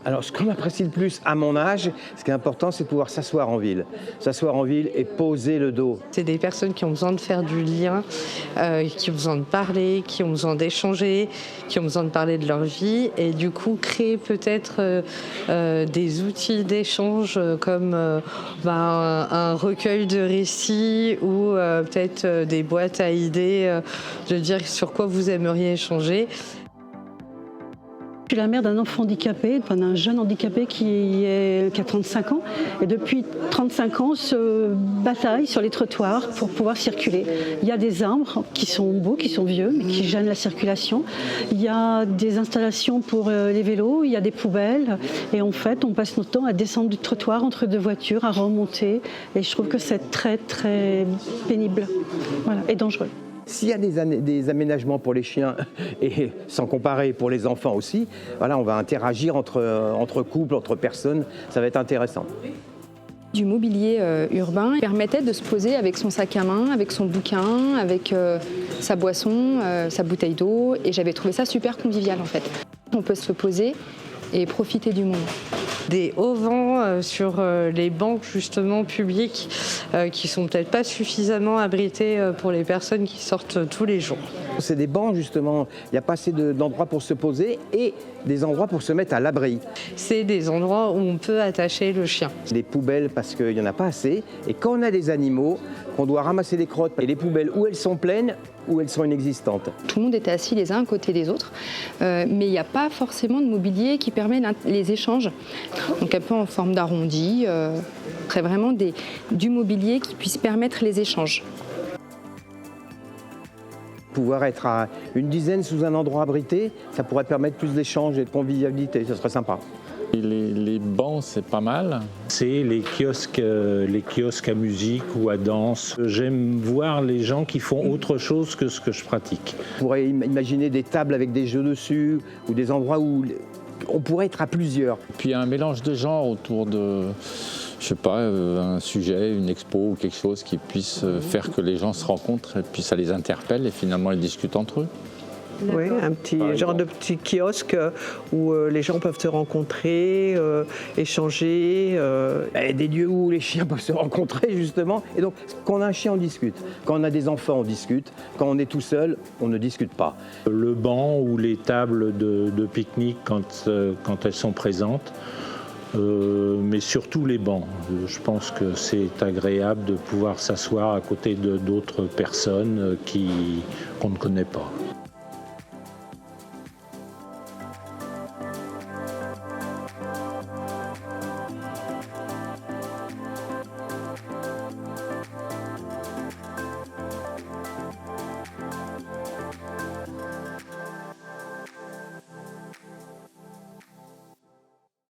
Alors, ce qu'on apprécie le plus à mon âge, ce qui est important, c'est de pouvoir s'asseoir en ville. S'asseoir en ville et poser le dos. C'est des personnes qui ont besoin de faire du lien, qui ont besoin de parler, qui ont besoin d'échanger, qui ont besoin de parler de leur vie et du coup créer peut-être des outils d'échange comme un recueil de récits ou peut-être des boîtes à idées de dire sur quoi vous aimeriez échanger. Je suis la mère d'un enfant handicapé, d'un jeune handicapé qui a 35 ans et depuis 35 ans se bataille sur les trottoirs pour pouvoir circuler. Il y a des arbres qui sont beaux, qui sont vieux, mais qui gênent la circulation. Il y a des installations pour les vélos, il y a des poubelles et en fait on passe notre temps à descendre du trottoir entre deux voitures, à remonter et je trouve que c'est très très pénible, voilà, et dangereux. S'il y a des aménagements pour les chiens, et sans comparer pour les enfants aussi, voilà, on va interagir entre couples, entre personnes, ça va être intéressant. Du mobilier urbain permettait de se poser avec son sac à main, avec son bouquin, avec sa boisson, sa bouteille d'eau, et j'avais trouvé ça super convivial en fait. On peut se poser et profiter du moment. Des auvents sur les bancs justement publics qui sont peut-être pas suffisamment abrités pour les personnes qui sortent tous les jours. C'est des bancs justement, il n'y a pas assez d'endroits pour se poser et des endroits pour se mettre à l'abri. C'est des endroits où on peut attacher le chien. Les poubelles parce qu'il n'y en a pas assez et quand on a des animaux, qu'on doit ramasser les crottes et les poubelles où elles sont pleines, où elles sont inexistantes. Tout le monde était assis les uns à côté des autres, mais il n'y a pas forcément de mobilier qui permet les échanges. Donc un peu en forme d'arrondi, très vraiment du mobilier qui puisse permettre les échanges. Pouvoir être à une dizaine sous un endroit abrité, ça pourrait permettre plus d'échanges et de convivialité, ça serait sympa. Les bancs, c'est pas mal. C'est les kiosques à musique ou à danse. J'aime voir les gens qui font autre chose que ce que je pratique. On pourrait imaginer des tables avec des jeux dessus ou des endroits où on pourrait être à plusieurs. Puis un mélange de genres autour de, je sais pas, un sujet, une expo ou quelque chose qui puisse faire que les gens se rencontrent et puis ça les interpelle et finalement ils discutent entre eux. Oui, un petit genre de petit kiosque où les gens peuvent se rencontrer, échanger. Des lieux où les chiens peuvent se rencontrer justement. Et donc, quand on a un chien, on discute. Quand on a des enfants, on discute. Quand on est tout seul, on ne discute pas. Le banc ou les tables de pique-nique quand elles sont présentes. Mais surtout les bancs. Je pense que c'est agréable de pouvoir s'asseoir à côté d'autres personnes qu'on ne connaît pas.